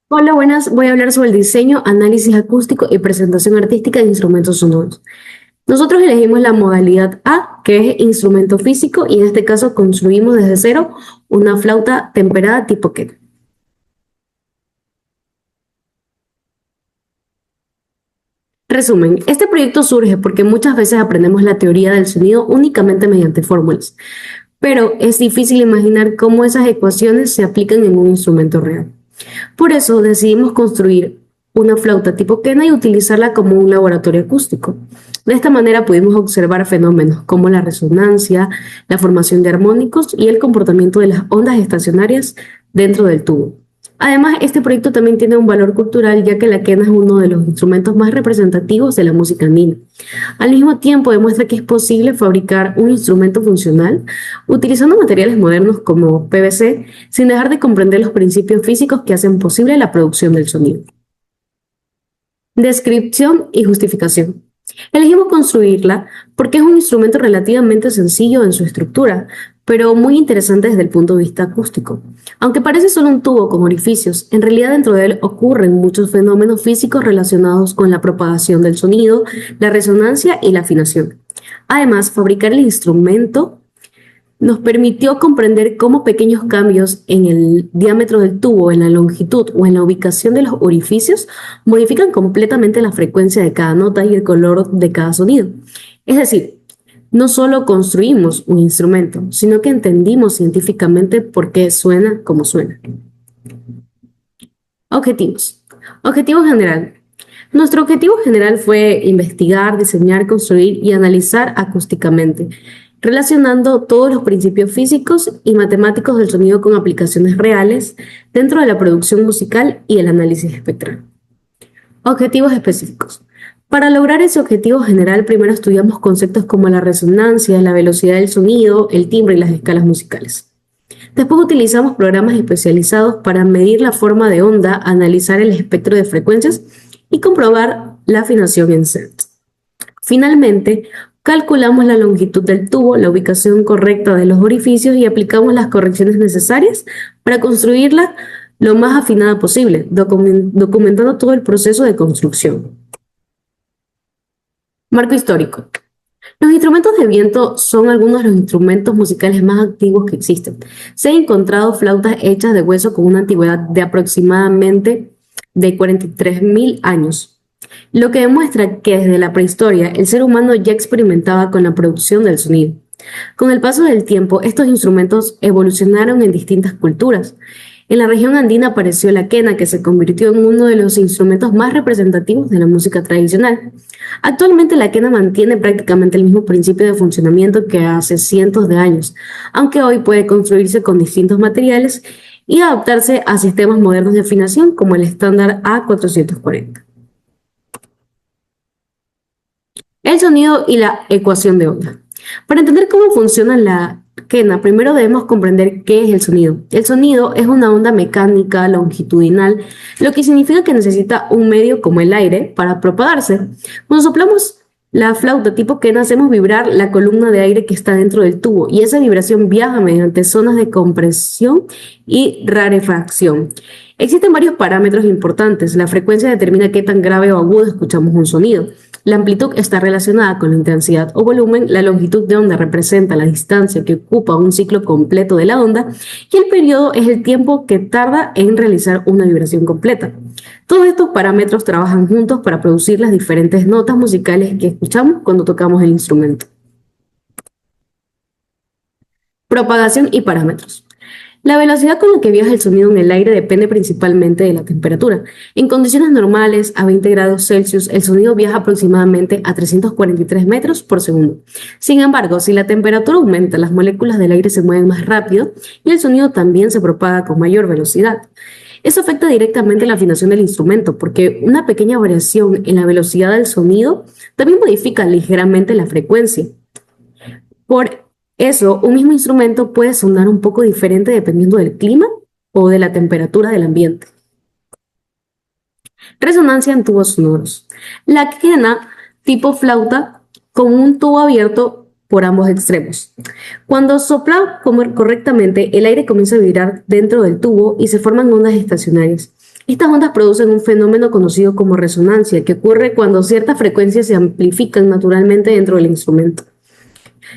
Hola, buenas. Voy a hablar sobre el diseño, análisis acústico y presentación artística de instrumentos sonoros. Nosotros elegimos la modalidad A, que es instrumento físico, y en este caso construimos desde cero una flauta temperada tipo quena. Resumen, este proyecto surge porque muchas veces aprendemos la teoría del sonido únicamente mediante fórmulas, pero es difícil imaginar cómo esas ecuaciones se aplican en un instrumento real. Por eso decidimos construir una flauta tipo quena y utilizarla como un laboratorio acústico. De esta manera pudimos observar fenómenos como la resonancia, la formación de armónicos y el comportamiento de las ondas estacionarias dentro del tubo. Además, este proyecto también tiene un valor cultural ya que la quena es uno de los instrumentos más representativos de la música andina. Al mismo tiempo, demuestra que es posible fabricar un instrumento funcional utilizando materiales modernos como PVC sin dejar de comprender los principios físicos que hacen posible la producción del sonido. Descripción y justificación. Elegimos construirla porque es un instrumento relativamente sencillo en su estructura, pero muy interesante desde el punto de vista acústico. Aunque parece solo un tubo con orificios, en realidad dentro de él ocurren muchos fenómenos físicos relacionados con la propagación del sonido, la resonancia y la afinación. Además, fabricar el instrumento nos permitió comprender cómo pequeños cambios en el diámetro del tubo, en la longitud o en la ubicación de los orificios modifican completamente la frecuencia de cada nota y el color de cada sonido. Es decir, no solo construimos un instrumento, sino que entendimos científicamente por qué suena como suena. Objetivos. Objetivo general. Nuestro objetivo general fue investigar, diseñar, construir y analizar acústicamente, relacionando todos los principios físicos y matemáticos del sonido con aplicaciones reales dentro de la producción musical y el análisis espectral. Objetivos específicos. Para lograr ese objetivo general, primero estudiamos conceptos como la resonancia, la velocidad del sonido, el timbre y las escalas musicales. Después utilizamos programas especializados para medir la forma de onda, analizar el espectro de frecuencias y comprobar la afinación en set. Finalmente, calculamos la longitud del tubo, la ubicación correcta de los orificios y aplicamos las correcciones necesarias para construirla lo más afinada posible, documentando todo el proceso de construcción. Marco histórico. Los instrumentos de viento son algunos de los instrumentos musicales más antiguos que existen. Se han encontrado flautas hechas de hueso con una antigüedad de aproximadamente de 43.000 años, lo que demuestra que desde la prehistoria el ser humano ya experimentaba con la producción del sonido. Con el paso del tiempo, estos instrumentos evolucionaron en distintas culturas. En la región andina apareció la quena, que se convirtió en uno de los instrumentos más representativos de la música tradicional. Actualmente la quena mantiene prácticamente el mismo principio de funcionamiento que hace cientos de años, aunque hoy puede construirse con distintos materiales y adaptarse a sistemas modernos de afinación como el estándar A440. El sonido y la ecuación de onda. Para entender cómo funciona la quena, primero debemos comprender qué es el sonido. El sonido es una onda mecánica longitudinal, lo que significa que necesita un medio como el aire para propagarse. Cuando soplamos la flauta tipo quena, hacemos vibrar la columna de aire que está dentro del tubo y esa vibración viaja mediante zonas de compresión y rarefacción. Existen varios parámetros importantes. La frecuencia determina qué tan grave o agudo escuchamos un sonido. La amplitud está relacionada con la intensidad o volumen, la longitud de onda representa la distancia que ocupa un ciclo completo de la onda y el periodo es el tiempo que tarda en realizar una vibración completa. Todos estos parámetros trabajan juntos para producir las diferentes notas musicales que escuchamos cuando tocamos el instrumento. Propagación y parámetros. La velocidad con la que viaja el sonido en el aire depende principalmente de la temperatura. En condiciones normales, a 20 grados Celsius, el sonido viaja aproximadamente a 343 metros por segundo. Sin embargo, si la temperatura aumenta, las moléculas del aire se mueven más rápido y el sonido también se propaga con mayor velocidad. Eso afecta directamente la afinación del instrumento, porque una pequeña variación en la velocidad del sonido también modifica ligeramente la frecuencia. Por eso, un mismo instrumento puede sonar un poco diferente dependiendo del clima o de la temperatura del ambiente. Resonancia en tubos sonoros. La quena tipo flauta con un tubo abierto por ambos extremos. Cuando sopla correctamente, el aire comienza a vibrar dentro del tubo y se forman ondas estacionarias. Estas ondas producen un fenómeno conocido como resonancia, que ocurre cuando ciertas frecuencias se amplifican naturalmente dentro del instrumento.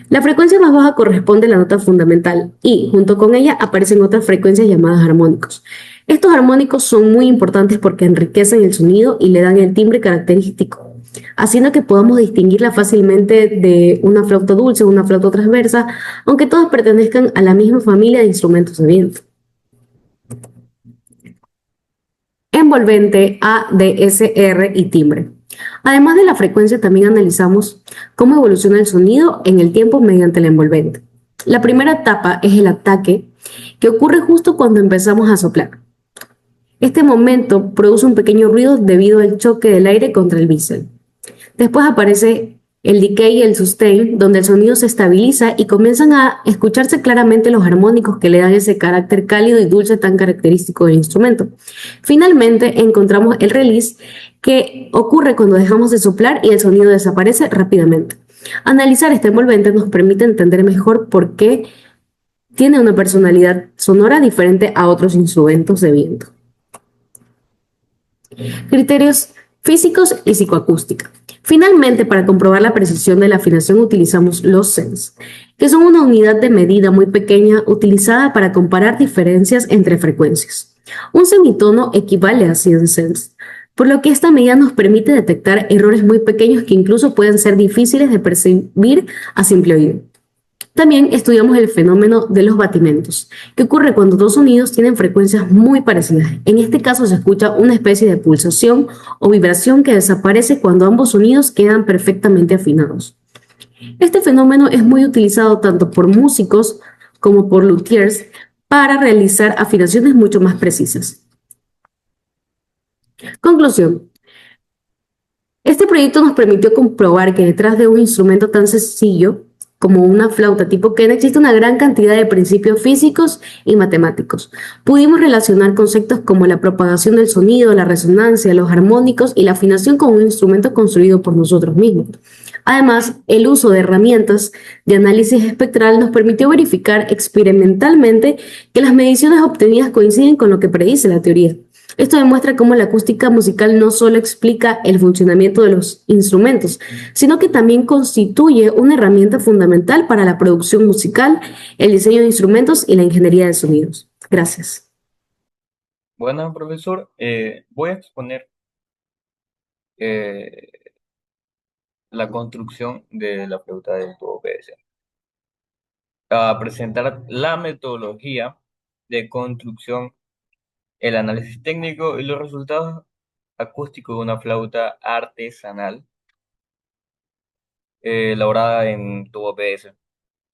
La frecuencia más baja corresponde a la nota fundamental y, junto con ella, aparecen otras frecuencias llamadas armónicos. Estos armónicos son muy importantes porque enriquecen el sonido y le dan el timbre característico, haciendo que podamos distinguirla fácilmente de una flauta dulce o una flauta transversa, aunque todas pertenezcan a la misma familia de instrumentos de viento. Envolvente, ADSR y timbre. Además de la frecuencia, también analizamos cómo evoluciona el sonido en el tiempo mediante el envolvente. La primera etapa es el ataque, que ocurre justo cuando empezamos a soplar. Este momento produce un pequeño ruido debido al choque del aire contra el bisel. Después aparece el decay y el sustain, donde el sonido se estabiliza y comienzan a escucharse claramente los armónicos que le dan ese carácter cálido y dulce tan característico del instrumento. Finalmente encontramos el release, que ocurre cuando dejamos de soplar y el sonido desaparece rápidamente. Analizar este envolvente nos permite entender mejor por qué tiene una personalidad sonora diferente a otros instrumentos de viento. Criterios físicos y psicoacústica. Finalmente, para comprobar la precisión de la afinación utilizamos los cents, que son una unidad de medida muy pequeña utilizada para comparar diferencias entre frecuencias. Un semitono equivale a 100 cents, por lo que esta medida nos permite detectar errores muy pequeños que incluso pueden ser difíciles de percibir a simple oído. También estudiamos el fenómeno de los batimentos, que ocurre cuando dos sonidos tienen frecuencias muy parecidas. En este caso se escucha una especie de pulsación o vibración que desaparece cuando ambos sonidos quedan perfectamente afinados. Este fenómeno es muy utilizado tanto por músicos como por luthiers para realizar afinaciones mucho más precisas. Conclusión. Este proyecto nos permitió comprobar que detrás de un instrumento tan sencillo como una flauta tipo Kena existe una gran cantidad de principios físicos y matemáticos. Pudimos relacionar conceptos como la propagación del sonido, la resonancia, los armónicos y la afinación con un instrumento construido por nosotros mismos. Además, el uso de herramientas de análisis espectral nos permitió verificar experimentalmente que las mediciones obtenidas coinciden con lo que predice la teoría. Esto demuestra cómo la acústica musical no solo explica el funcionamiento de los instrumentos, sino que también constituye una herramienta fundamental para la producción musical, el diseño de instrumentos y la ingeniería de sonidos. Gracias. Bueno, profesor, voy a exponer eh, la construcción de la flauta del tubo PVC. A presentar la metodología de construcción, el análisis técnico y los resultados acústicos de una flauta artesanal elaborada en tubo PVC.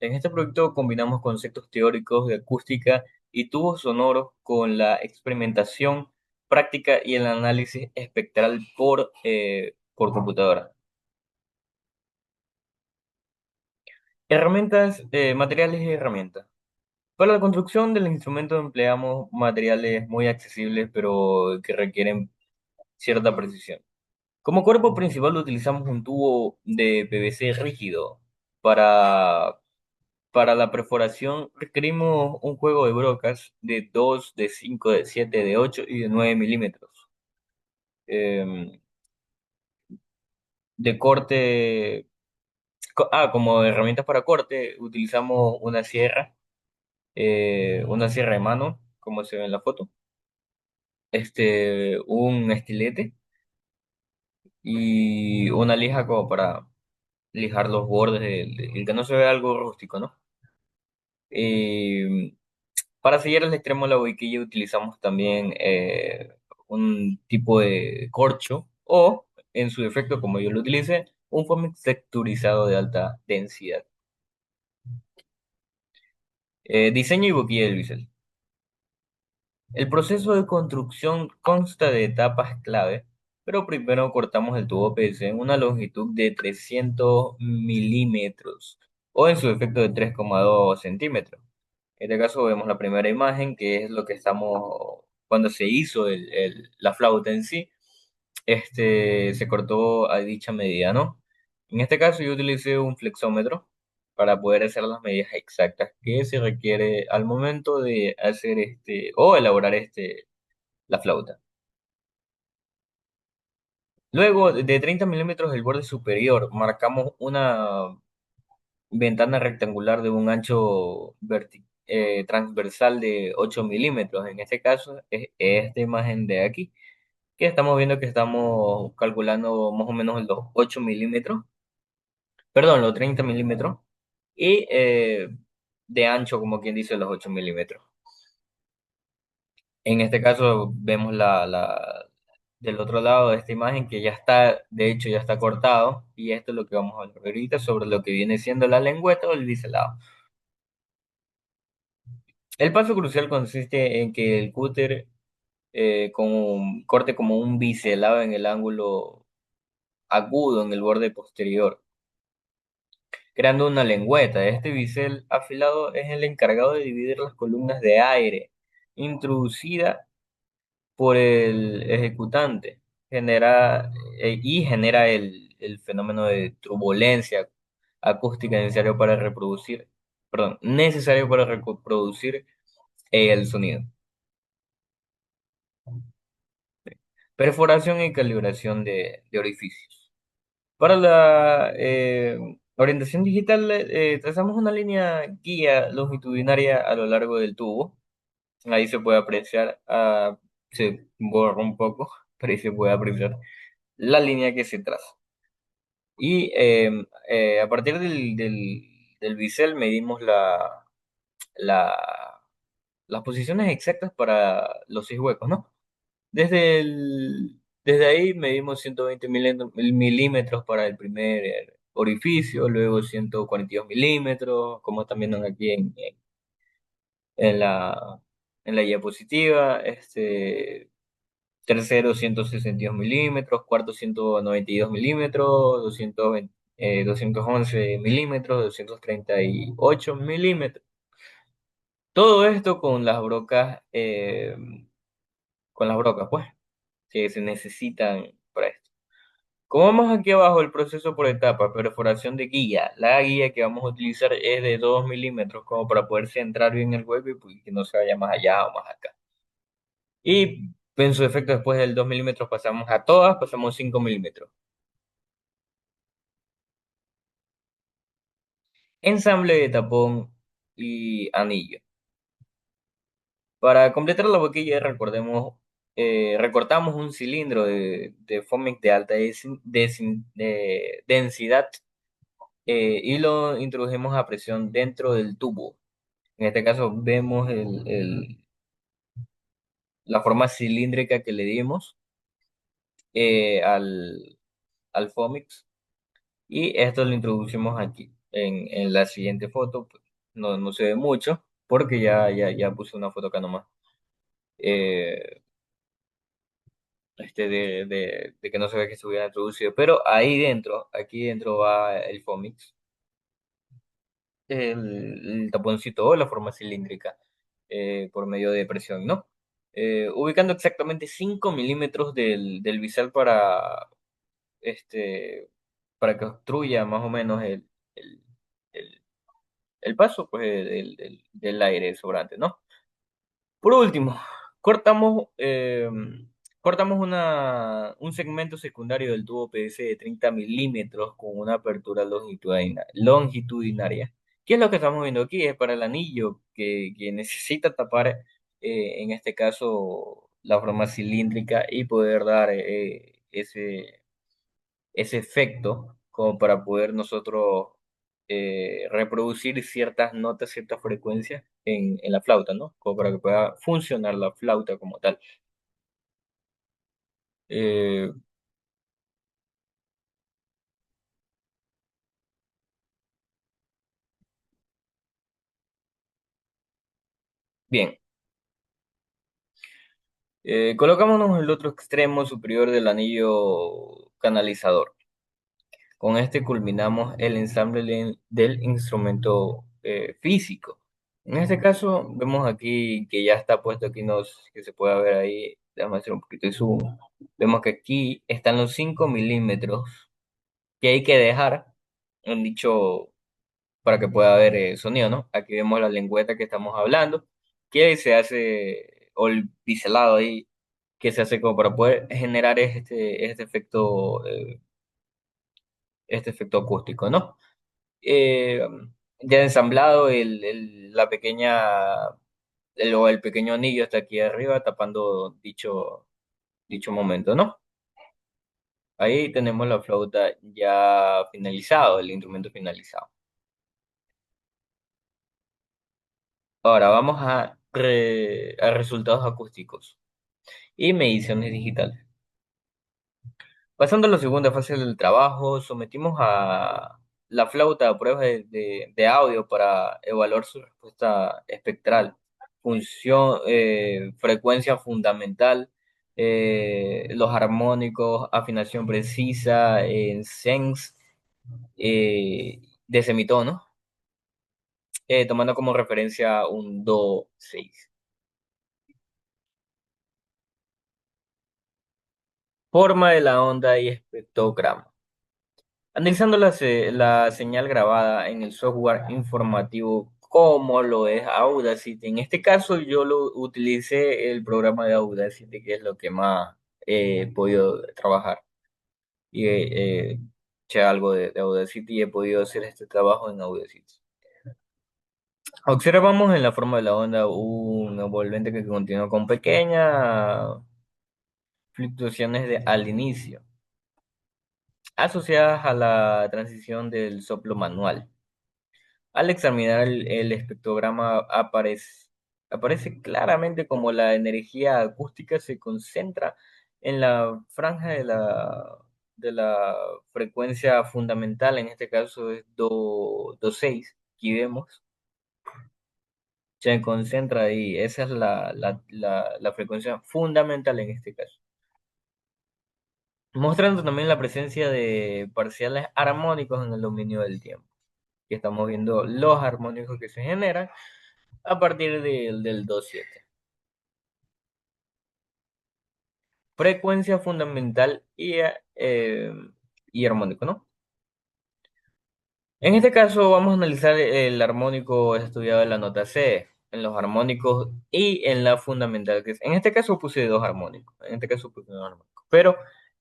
En este proyecto combinamos conceptos teóricos de acústica y tubos sonoros con la experimentación práctica y el análisis espectral por computadora. Herramientas, materiales y herramientas. Para la construcción del instrumento empleamos materiales muy accesibles pero que requieren cierta precisión. Como cuerpo principal utilizamos un tubo de PVC rígido. Para, para la perforación requerimos un juego de brocas de 2, de 5, de 7, de 8 y de 9 milímetros. Em, de corte, como herramientas para corte utilizamos una sierra de mano, como se ve en la foto, un estilete y una lija como para lijar los bordes, el que no se vea algo rústico, ¿no? Eh, para sellar el extremo de la boquilla utilizamos también un tipo de corcho o, en su defecto, como yo lo utilicé, un foam texturizado de alta densidad. Diseño y boquilla del bisel. El proceso de construcción consta de etapas clave, pero primero cortamos el tubo PVC en una longitud de 300 milímetros o en su defecto de 3,2 centímetros. En este caso vemos la primera imagen, que es lo que cuando se hizo la flauta en sí, se cortó a dicha medida, ¿no? En este caso yo utilicé un flexómetro para poder hacer las medidas exactas que se requiere al momento de hacer o elaborar la flauta. Luego de 30 milímetros del borde superior, marcamos una ventana rectangular de un ancho transversal de 8 milímetros. En este caso es esta imagen de aquí, que estamos viendo que estamos calculando más o menos los 8 milímetros, perdón, los 30 milímetros, y de ancho, como quien dice, los 8 milímetros. En este caso vemos del otro lado de esta imagen que ya está, de hecho ya está cortado, y esto es lo que vamos a hablar ahorita sobre lo que viene siendo la lengüeta o el biselado. El paso crucial consiste en que el cúter corte como un biselado en el ángulo agudo en el borde posterior, creando una lengüeta. Este bisel afilado es el encargado de dividir las columnas de aire introducida por el ejecutante y genera el fenómeno de turbulencia acústica necesario para reproducir el sonido. Perforación y calibración de orificios. Para la orientación digital, trazamos una línea guía longitudinaria a lo largo del tubo. Ahí se puede apreciar, se borra un poco, pero ahí se puede apreciar la línea que se traza. Y a partir del bisel medimos la- las posiciones exactas para los 6 huecos, ¿no? Desde ahí medimos 120 milímetros para el primer orificio, luego 142 milímetros, como están viendo aquí en la, en la diapositiva, tercero 162 milímetros, cuarto 192 milímetros, 211 milímetros, 238 milímetros. Todo esto con las brocas, pues, que se necesitan para esto. Como vemos aquí abajo, el proceso por etapas, perforación de guía. La guía que vamos a utilizar es de 2 milímetros, como para poder centrar bien el hueco y pues, que no se vaya más allá o más acá. Y en su efecto, después del 2 milímetros pasamos a todas, pasamos 5 milímetros. Ensamble de tapón y anillo. Para completar la boquilla, recortamos un cilindro de Fomex de alta densidad, y lo introdujimos a presión dentro del tubo. En este caso vemos la forma cilíndrica que le dimos al Fomex, y esto lo introducimos aquí. En la siguiente foto pues, no se ve mucho porque ya puse una foto acá nomás. eh, de que no se ve que se hubiera introducido, pero ahí dentro, aquí dentro va el Fomex, el taponcito o la forma cilíndrica, por medio de presión, ¿no? Ubicando exactamente 5 milímetros del bisel este, para que obstruya más o menos el, el- el paso pues, del aire sobrante, ¿no? Por último, cortamos, eh, cortamos un segmento secundario del tubo PVC de 30 milímetros con una apertura longitudinaria. ¿Qué es lo que estamos viendo aquí? Es para el anillo que necesita tapar, en este caso, la forma cilíndrica y poder dar ese efecto como para poder nosotros reproducir ciertas notas, ciertas frecuencias en la flauta, ¿no? Como para que pueda funcionar la flauta como tal. Eh, Bien, colocámonos en el otro extremo superior del anillo canalizador. Con este culminamos el ensamble del instrumento físico. En este caso, vemos aquí que ya está puesto aquí, que se puede ver ahí. Déjame hacer un poquito de zoom. Vemos que aquí están los 5 milímetros que hay que dejar, han dicho, para que pueda haber sonido, ¿no? Aquí vemos la lengüeta que estamos hablando, que se hace, o el biselado ahí, que se hace como para poder generar este efecto acústico, ¿no? Eh, ya ensamblado el pequeño anillo está aquí arriba tapando dicho momento, ¿no? Ahí tenemos la flauta ya finalizado, el instrumento finalizado. Ahora vamos a resultados acústicos y mediciones digitales. Pasando a la segunda fase del trabajo, sometimos a la flauta a pruebas de audio para evaluar su respuesta espectral, frecuencia fundamental, los armónicos, afinación precisa, sense de semitono, tomando como referencia un do 6. Forma de la onda y espectrograma. Analizando la señal grabada en el software informativo como lo es Audacity. En este caso yo lo utilicé el programa de Audacity, que es lo que más he podido trabajar. Y eché algo de Audacity y he podido hacer este trabajo en Audacity. Observamos en la forma de la onda un envolvente que continúa con pequeñas fluctuaciones al inicio, asociadas a la transición del soplo manual. Al examinar el espectrograma aparece claramente como la energía acústica se concentra en la franja de la frecuencia fundamental, en este caso es do 6, aquí vemos, se concentra ahí, esa es la frecuencia fundamental en este caso. Mostrando también la presencia de parciales armónicos en el dominio del tiempo. Aquí estamos viendo los armónicos que se generan a partir del 2.7. Frecuencia fundamental y armónico, ¿no? En este caso vamos a analizar el armónico estudiado en la nota C, en los armónicos y en la fundamental, en este caso puse dos armónicos, pero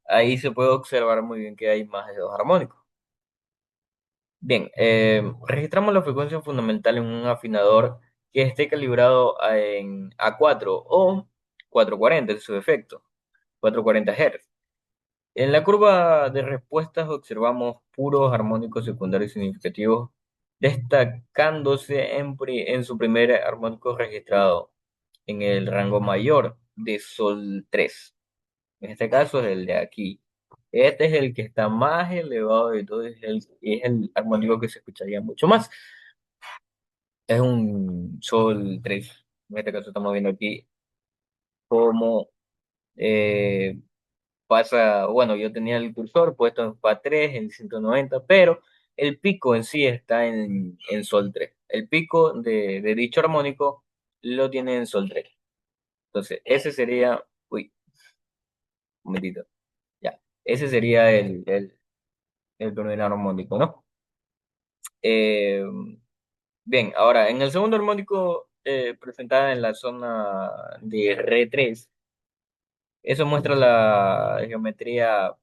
ahí se puede observar muy bien que hay más de dos armónicos. Bien, registramos la frecuencia fundamental en un afinador que esté calibrado en A4 o 440 en su defecto, 440 Hz. En la curva de respuestas observamos puros armónicos secundarios significativos, destacándose en su primer armónico registrado en el rango mayor de Sol 3. En este caso es el de aquí. Este es el que está más elevado de todos, es el armónico que se escucharía mucho más. Es un Sol 3. En este caso estamos viendo aquí cómo eh, pasa, bueno, yo tenía el cursor puesto en Fa3, en 190, pero el pico en sí está en Sol 3. El pico de dicho armónico lo tiene en Sol 3. Entonces, ese sería, uy, un momentito, ya, ese sería el primer armónico, ¿no? Eh, bien, ahora, en el segundo armónico presentada en la zona de Re3, eso muestra la geometría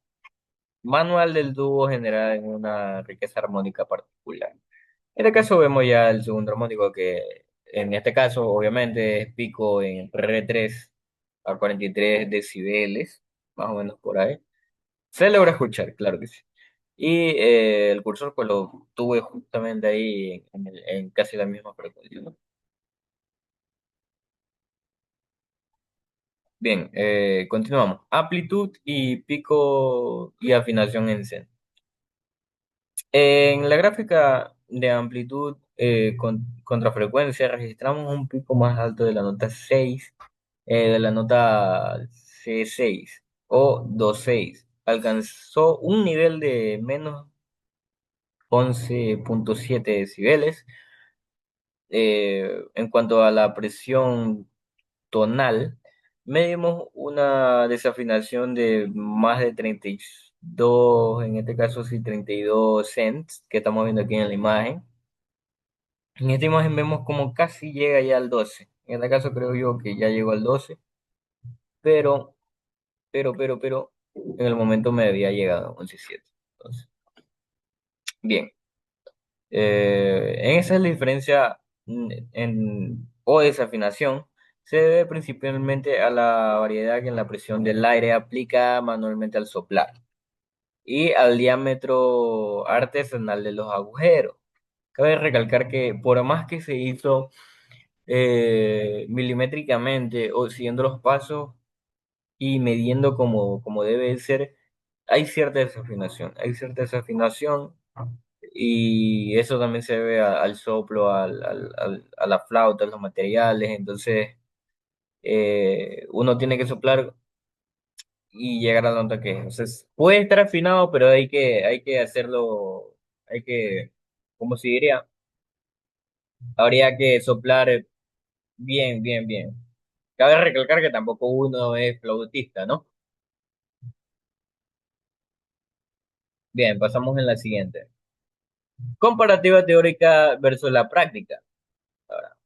manual del dúo generada en una riqueza armónica particular. En este caso vemos ya el segundo armónico que en este caso obviamente es pico en Re3 a 43 decibeles, más o menos por ahí. Se logra escuchar, claro que sí. Y el cursor pues lo tuve justamente ahí en casi la misma frecuencia, ¿no? Bien, continuamos. Amplitud y pico y afinación en C. En la gráfica de amplitud contra frecuencia registramos un pico más alto de la nota 6, de la nota C6 o do 6. Alcanzó un nivel de menos 11.7 decibeles. En cuanto a la presión tonal, medimos una desafinación de más de 32, en este caso sí, 32 cents, que estamos viendo aquí en la imagen. En esta imagen vemos como casi llega ya al 12. En este caso creo yo que ya llegó al 12, pero pero, en el momento me había llegado 11.7. Entonces, bien. En esa es la diferencia o desafinación. Se debe principalmente a la variedad en la presión del aire aplicada manualmente al soplar y al diámetro artesanal de los agujeros. Cabe recalcar que por más que se hizo milimétricamente o siguiendo los pasos y midiendo como debe ser, hay cierta desafinación. Hay cierta desafinación y eso también se debe al soplo, a la flauta, a los materiales. Entonces, uno tiene que soplar y llegar a la nota que es. Entonces, puede estar afinado, pero hay que hacerlo, hay que, ¿cómo se diría? Habría que soplar bien, bien, bien. Cabe recalcar que tampoco uno es flautista, ¿no? Bien, pasamos en la siguiente. Comparativa teórica versus la práctica. Ahora,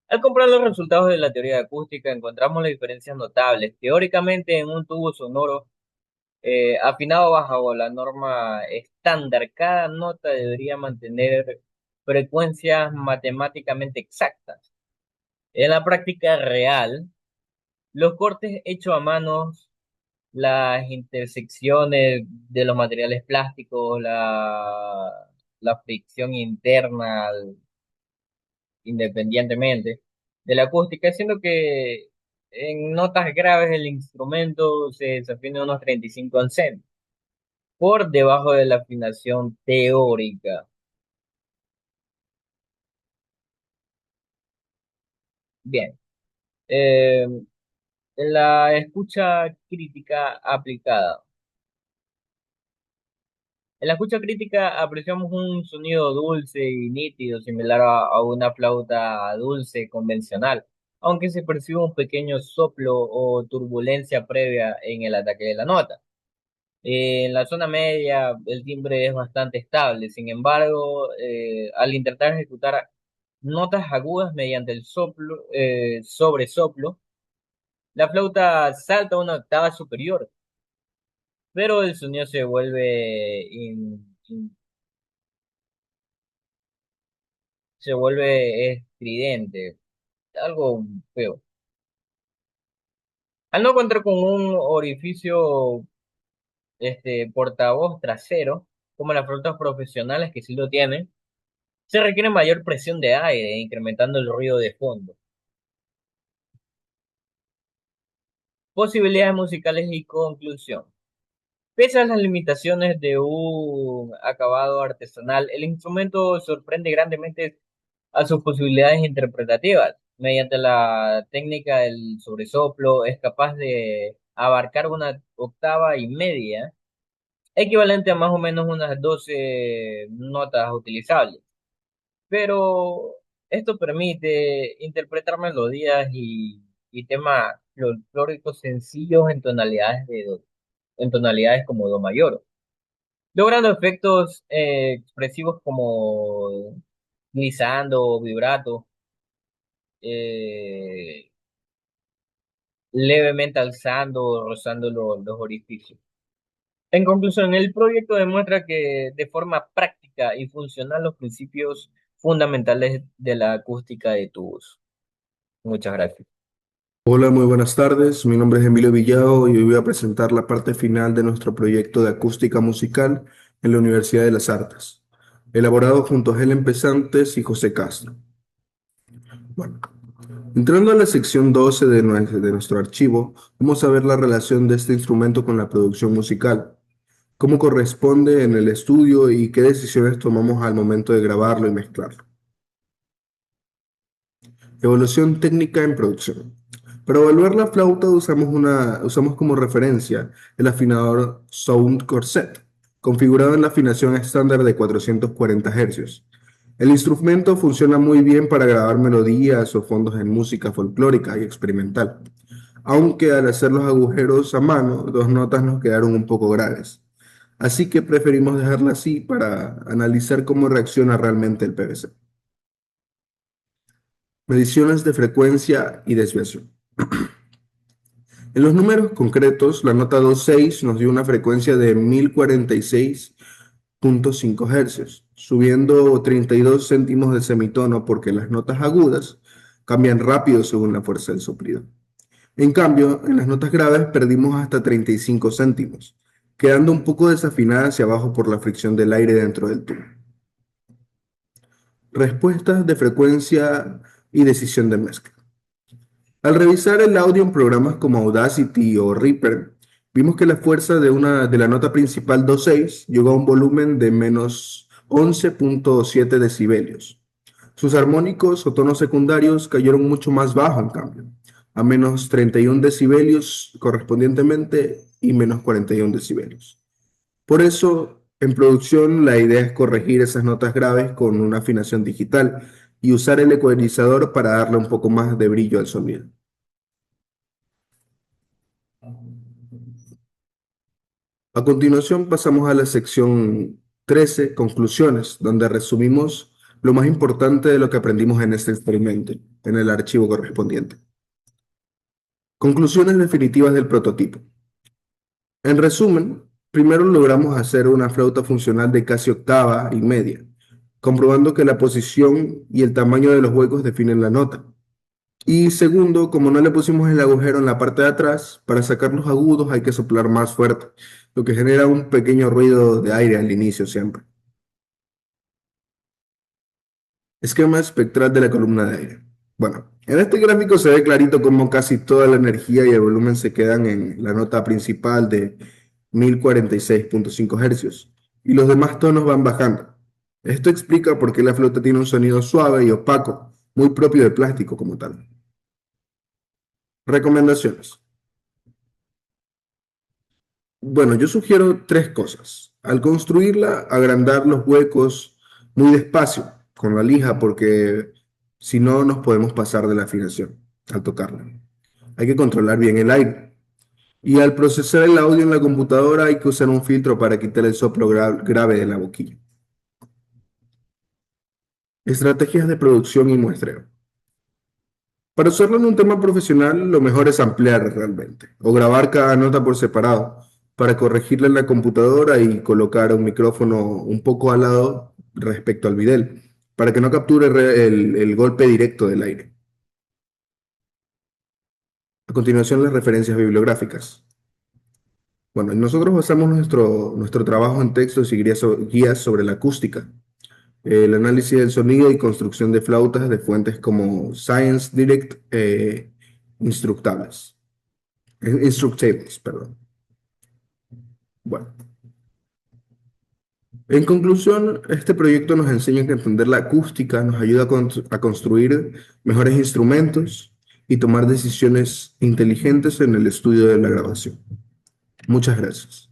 al comparar los resultados de la teoría acústica, encontramos las diferencias notables. Teóricamente, en un tubo sonoro afinado bajo la norma estándar, cada nota debería mantener frecuencias matemáticamente exactas. En la práctica real, los cortes hechos a mano, las intersecciones de los materiales plásticos, la fricción interna, independientemente de la acústica, siendo que en notas graves el instrumento se desafina unos 35 oncenos, por debajo de la afinación teórica. Bien, en la escucha crítica aplicada. En la escucha crítica apreciamos un sonido dulce y nítido, similar a una flauta dulce convencional, aunque se percibe un pequeño soplo o turbulencia previa en el ataque de la nota. En la zona media el timbre es bastante estable, sin embargo, al intentar ejecutar notas agudas mediante el soplo, sobresoplo, la flauta salta a una octava superior, pero el sonido se vuelve, se vuelve estridente, algo feo. Al no contar con un orificio portavoz trasero, como las flautas profesionales que sí lo tienen, se requiere mayor presión de aire, incrementando el ruido de fondo. Posibilidades musicales y conclusión. Pese a las limitaciones de un acabado artesanal, el instrumento sorprende grandemente a sus posibilidades interpretativas. Mediante la técnica del sobresoplo, es capaz de abarcar una octava y media, equivalente a más o menos unas 12 notas utilizables. Pero esto permite interpretar melodías y temas folclóricos sencillos en en tonalidades como do mayor, logrando efectos expresivos como glissando, vibrato, eh, levemente alzando o rozando los orificios. En conclusión, el proyecto demuestra que de forma práctica y funcional los principios fundamentales de la acústica de tubos. Muchas gracias. Hola, muy buenas tardes. Mi nombre es Emilio Villado y hoy voy a presentar la parte final de nuestro proyecto de acústica musical en la Universidad de las Artes, elaborado junto a Helen Pesantes y José Castro. Bueno, entrando a la sección 12 de nuestro archivo, vamos a ver la relación de este instrumento con la producción musical, cómo corresponde en el estudio y qué decisiones tomamos al momento de grabarlo y mezclarlo. Evaluación técnica en producción. Para evaluar la flauta usamos como referencia el afinador Sound Corset, configurado en la afinación estándar de 440 Hz. El instrumento funciona muy bien para grabar melodías o fondos en música folclórica y experimental, aunque al hacer los agujeros a mano, dos notas nos quedaron un poco graves. Así que preferimos dejarla así para analizar cómo reacciona realmente el PVC. Mediciones de frecuencia y desviación. En los números concretos, la nota 2.6 nos dio una frecuencia de 1046.5 Hz, subiendo 32 céntimos de semitono porque las notas agudas cambian rápido según la fuerza del soplido. En cambio, en las notas graves perdimos hasta 35 céntimos, quedando un poco desafinada hacia abajo por la fricción del aire dentro del tubo. Respuestas de frecuencia y decisión de mezcla. Al revisar el audio en programas como Audacity o Reaper, vimos que la fuerza de la nota principal 2.6 llegó a un volumen de menos 11.7 decibelios. Sus armónicos o tonos secundarios cayeron mucho más bajo, en cambio, a menos 31 decibelios correspondientemente y menos 41 decibelios. Por eso, en producción, la idea es corregir esas notas graves con una afinación digital y usar el ecualizador para darle un poco más de brillo al sonido. A continuación pasamos a la sección 13, conclusiones, donde resumimos lo más importante de lo que aprendimos en este experimento, en el archivo correspondiente. Conclusiones definitivas del prototipo. En resumen, primero logramos hacer una flauta funcional de casi octava y media, comprobando que la posición y el tamaño de los huecos definen la nota. Y segundo, como no le pusimos el agujero en la parte de atrás, para sacar los agudos hay que soplar más fuerte, lo que genera un pequeño ruido de aire al inicio siempre. Esquema espectral de la columna de aire. Bueno, en este gráfico se ve clarito cómo casi toda la energía y el volumen se quedan en la nota principal de 1046.5 Hz y los demás tonos van bajando. Esto explica por qué la flauta tiene un sonido suave y opaco, muy propio del plástico como tal. Recomendaciones. Bueno, yo sugiero tres cosas. Al construirla, agrandar los huecos muy despacio con la lija porque si no nos podemos pasar de la afinación al tocarla. Hay que controlar bien el aire. Y al procesar el audio en la computadora hay que usar un filtro para quitar el soplo grave de la boquilla. Estrategias de producción y muestreo. Para usarlo en un tema profesional, lo mejor es ampliar realmente, o grabar cada nota por separado, para corregirla en la computadora y colocar un micrófono un poco al lado respecto al videl, para que no capture el golpe directo del aire. A continuación, las referencias bibliográficas. Bueno, nosotros basamos nuestro trabajo en textos y guías sobre la acústica, el análisis del sonido y construcción de flautas de fuentes como Science Direct Instructables, perdón. Bueno, en conclusión, este proyecto nos enseña que entender la acústica nos ayuda a construir mejores instrumentos y tomar decisiones inteligentes en el estudio de la grabación. Muchas gracias.